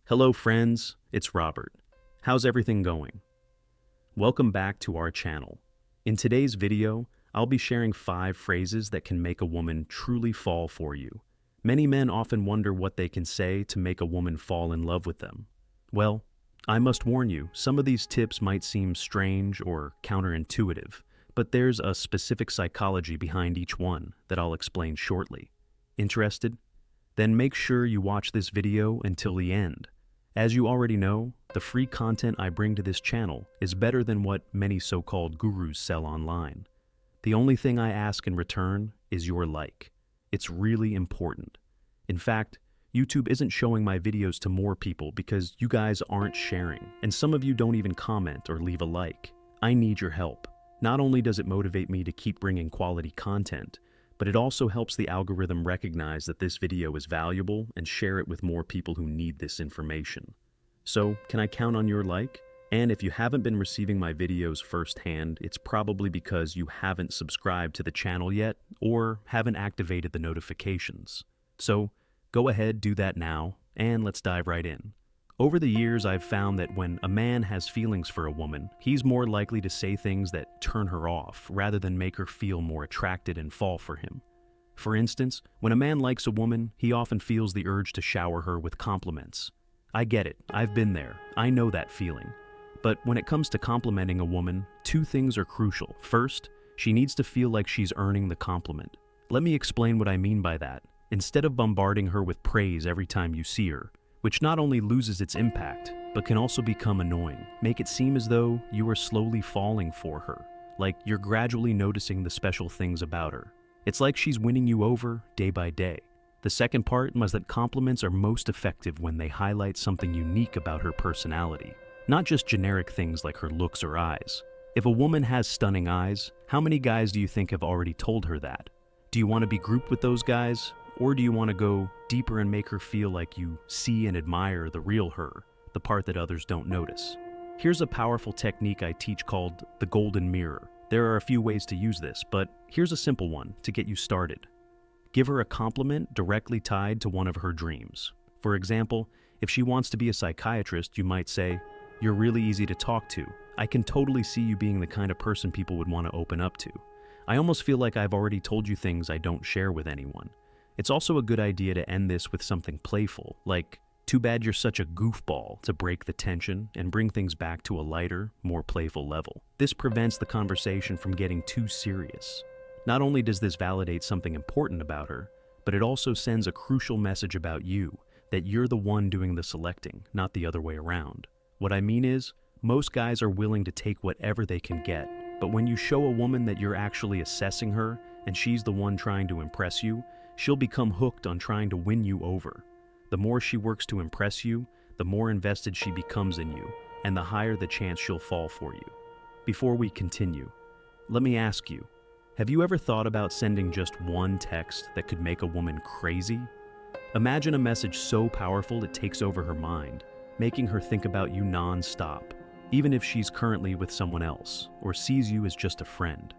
Hello friends, it's Robert. How's everything going? Welcome back to our channel. In today's video, I'll be sharing 5 phrases that can make a woman truly fall for you. Many men often wonder what they can say to make a woman fall in love with them. Well, I must warn you, some of these tips might seem strange or counterintuitive, but there's a specific psychology behind each one that I'll explain shortly. Interested? Then make sure you watch this video until the end. As you already know, the free content I bring to this channel is better than what many so-called gurus sell online. The only thing I ask in return is your like. It's really important. In fact, YouTube isn't showing my videos to more people because you guys aren't sharing, and some of you don't even comment or leave a like. I need your help. Not only does it motivate me to keep bringing quality content, but it also helps the algorithm recognize that this video is valuable and share it with more people who need this information. So, can I count on your like? And if you haven't been receiving my videos firsthand, it's probably because you haven't subscribed to the channel yet or haven't activated the notifications. So, go ahead, do that now, and let's dive right in. Over the years, I've found that when a man has feelings for a woman, he's more likely to say things that turn her off rather than make her feel more attracted and fall for him. For instance, when a man likes a woman, he often feels the urge to shower her with compliments. I get it, I've been there, I know that feeling. But when it comes to complimenting a woman, 2 things are crucial. First, she needs to feel like she's earning the compliment. Let me explain what I mean by that. Instead of bombarding her with praise every time you see her, which not only loses its impact, but can also become annoying. Make it seem as though you are slowly falling for her, like you're gradually noticing the special things about her. It's like she's winning you over day by day. The second part was that compliments are most effective when they highlight something unique about her personality, not just generic things like her looks or eyes. If a woman has stunning eyes, how many guys do you think have already told her that? Do you want to be grouped with those guys? Or do you want to go deeper and make her feel like you see and admire the real her, the part that others don't notice? Here's a powerful technique I teach called the golden mirror. There are a few ways to use this, but here's a simple one to get you started. Give her a compliment directly tied to one of her dreams. For example, if she wants to be a psychiatrist, you might say, "You're really easy to talk to. I can totally see you being the kind of person people would want to open up to. I almost feel like I've already told you things I don't share with anyone." It's also a good idea to end this with something playful, like, "Too bad you're such a goofball," to break the tension and bring things back to a lighter, more playful level. This prevents the conversation from getting too serious. Not only does this validate something important about her, but it also sends a crucial message about you, that you're the one doing the selecting, not the other way around. What I mean is, most guys are willing to take whatever they can get, but when you show a woman that you're actually assessing her and she's the one trying to impress you, she'll become hooked on trying to win you over. The more she works to impress you, the more invested she becomes in you, and the higher the chance she'll fall for you. Before we continue, let me ask you, have you ever thought about sending just one text that could make a woman crazy? Imagine a message so powerful it takes over her mind, making her think about you non-stop, even if she's currently with someone else, or sees you as just a friend.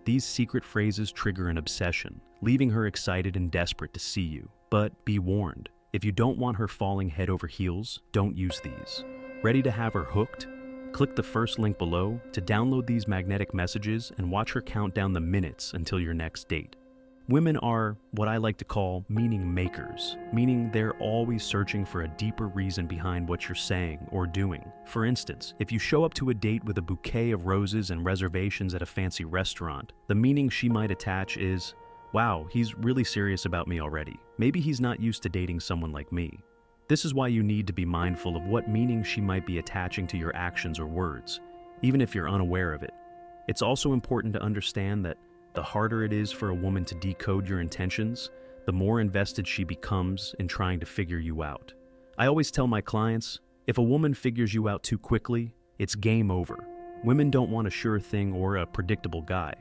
These secret phrases trigger an obsession, leaving her excited and desperate to see you. But be warned, if you don't want her falling head over heels, don't use these. Ready to have her hooked? Click the first link below to download these magnetic messages and watch her count down the minutes until your next date. Women are what I like to call meaning makers, meaning they're always searching for a deeper reason behind what you're saying or doing. For instance, if you show up to a date with a bouquet of roses and reservations at a fancy restaurant, the meaning she might attach is, "Wow, he's really serious about me already. Maybe he's not used to dating someone like me." This is why you need to be mindful of what meaning she might be attaching to your actions or words, even if you're unaware of it. It's also important to understand that the harder it is for a woman to decode your intentions, the more invested she becomes in trying to figure you out. I always tell my clients, if a woman figures you out too quickly, it's game over. Women don't want a sure thing or a predictable guy.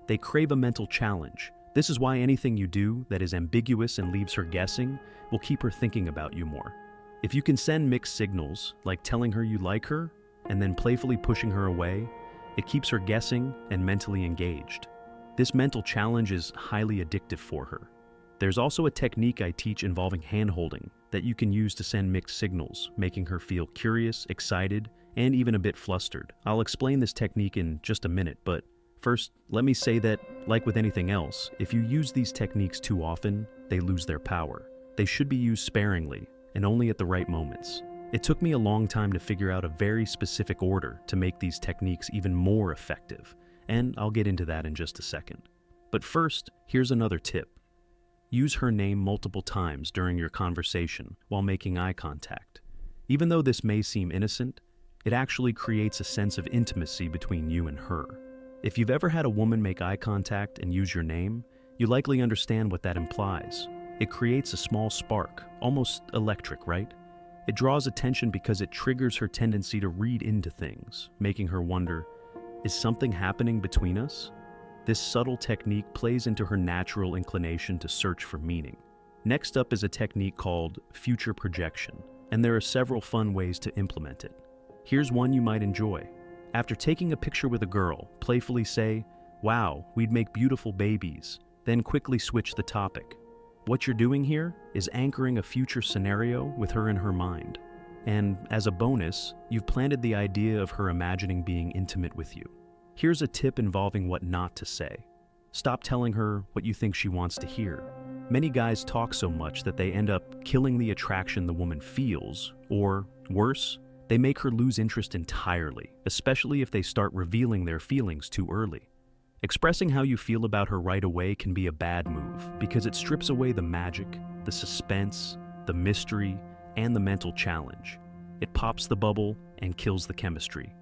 They crave a mental challenge. This is why anything you do that is ambiguous and leaves her guessing will keep her thinking about you more. If you can send mixed signals, like telling her you like her and then playfully pushing her away, it keeps her guessing and mentally engaged. This mental challenge is highly addictive for her. There's also a technique I teach involving hand-holding that you can use to send mixed signals, making her feel curious, excited, and even a bit flustered. I'll explain this technique in just a minute, but first, let me say that, like with anything else, if you use these techniques too often, they lose their power. They should be used sparingly and only at the right moments. It took me a long time to figure out a very specific order to make these techniques even more effective, and I'll get into that in just a second. But first, here's another tip. Use her name multiple times during your conversation while making eye contact. Even though this may seem innocent, it actually creates a sense of intimacy between you and her. If you've ever had a woman make eye contact and use your name, you likely understand what that implies. It creates a small spark, almost electric, right? It draws attention because it triggers her tendency to read into things, making her wonder, is something happening between us? This subtle technique plays into her natural inclination to search for meaning. Next up is a technique called future projection, and there are several fun ways to implement it. Here's one you might enjoy. After taking a picture with a girl, playfully say, "Wow, we'd make beautiful babies," then quickly switch the topic. What you're doing here is anchoring a future scenario with her in her mind. And as a bonus, you've planted the idea of her imagining being intimate with you. Here's a tip involving what not to say. Stop telling her what you think she wants to hear. Many guys talk so much that they end up killing the attraction the woman feels, or worse, they make her lose interest entirely, especially if they start revealing their feelings too early. Expressing how you feel about her right away can be a bad move because it strips away the magic, the suspense, the mystery, and the mental challenge. It pops the bubble and kills the chemistry.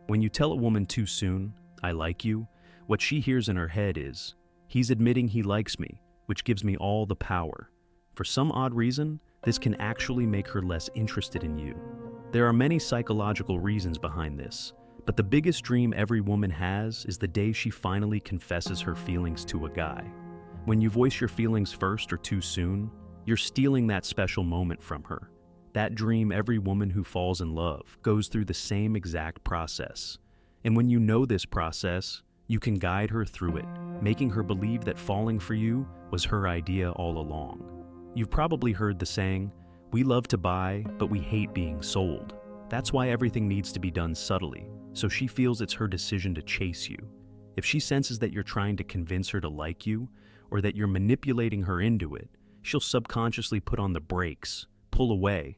When you tell a woman too soon, "I like you," what she hears in her head is, "He's admitting he likes me, which gives me all the power." For some odd reason, this can actually make her less interested in you. There are many psychological reasons behind this, but the biggest dream every woman has is the day she finally confesses her feelings to a guy. When you voice your feelings first or too soon, you're stealing that special moment from her. That dream every woman who falls in love goes through the same exact process. And when you know this process, you can guide her through it, making her believe that falling for you was her idea all along. You've probably heard the saying, "We love to buy, but we hate being sold." That's why everything needs to be done subtly, so she feels it's her decision to chase you. If she senses that you're trying to convince her to like you, or that you're manipulating her into it, she'll subconsciously put on the brakes, pull away,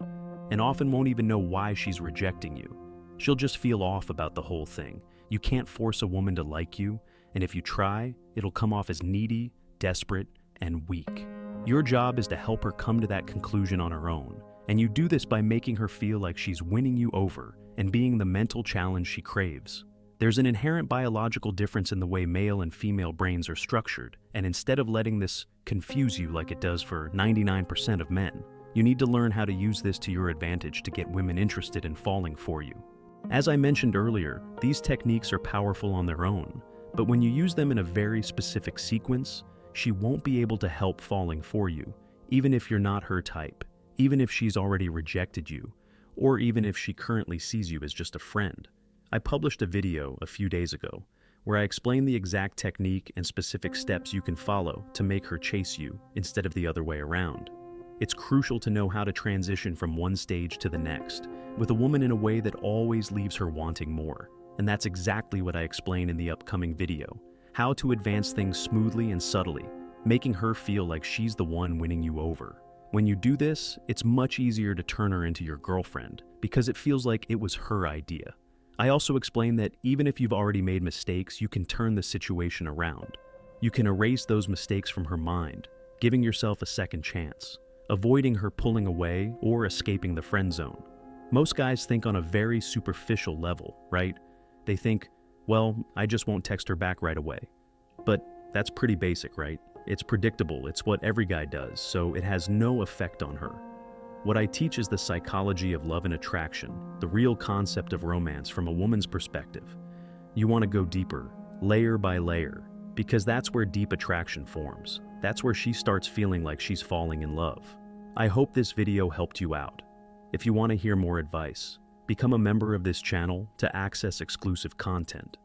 and often won't even know why she's rejecting you. She'll just feel off about the whole thing. You can't force a woman to like you, and if you try, it'll come off as needy, desperate, and weak. Your job is to help her come to that conclusion on her own, and you do this by making her feel like she's winning you over and being the mental challenge she craves. There's an inherent biological difference in the way male and female brains are structured, and instead of letting this confuse you like it does for 99% of men, you need to learn how to use this to your advantage to get women interested in falling for you. As I mentioned earlier, these techniques are powerful on their own, but when you use them in a very specific sequence, she won't be able to help falling for you, even if you're not her type, even if she's already rejected you, or even if she currently sees you as just a friend. I published a video a few days ago where I explained the exact technique and specific steps you can follow to make her chase you instead of the other way around. It's crucial to know how to transition from one stage to the next with a woman in a way that always leaves her wanting more. And that's exactly what I explain in the upcoming video, how to advance things smoothly and subtly, making her feel like she's the one winning you over. When you do this, it's much easier to turn her into your girlfriend because it feels like it was her idea. I also explain that even if you've already made mistakes, you can turn the situation around. You can erase those mistakes from her mind, giving yourself a second chance, avoiding her pulling away or escaping the friend zone. Most guys think on a very superficial level, right? They think, well, I just won't text her back right away. But that's pretty basic, right? It's predictable, it's what every guy does, so it has no effect on her. What I teach is the psychology of love and attraction, the real concept of romance from a woman's perspective. You want to go deeper, layer by layer, because that's where deep attraction forms. That's where she starts feeling like she's falling in love. I hope this video helped you out. If you want to hear more advice, become a member of this channel to access exclusive content.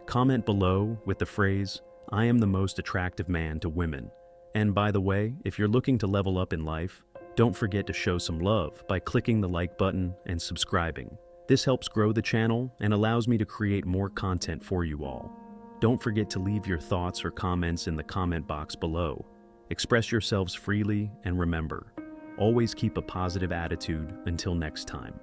Comment below with the phrase, "I am the most attractive man to women." And by the way, if you're looking to level up in life, Don't forget to show some love by clicking the like button and subscribing. This helps grow the channel and allows me to create more content for you all. Don't forget to leave your thoughts or comments in the comment box below. Express yourselves freely and remember, always keep a positive attitude until next time.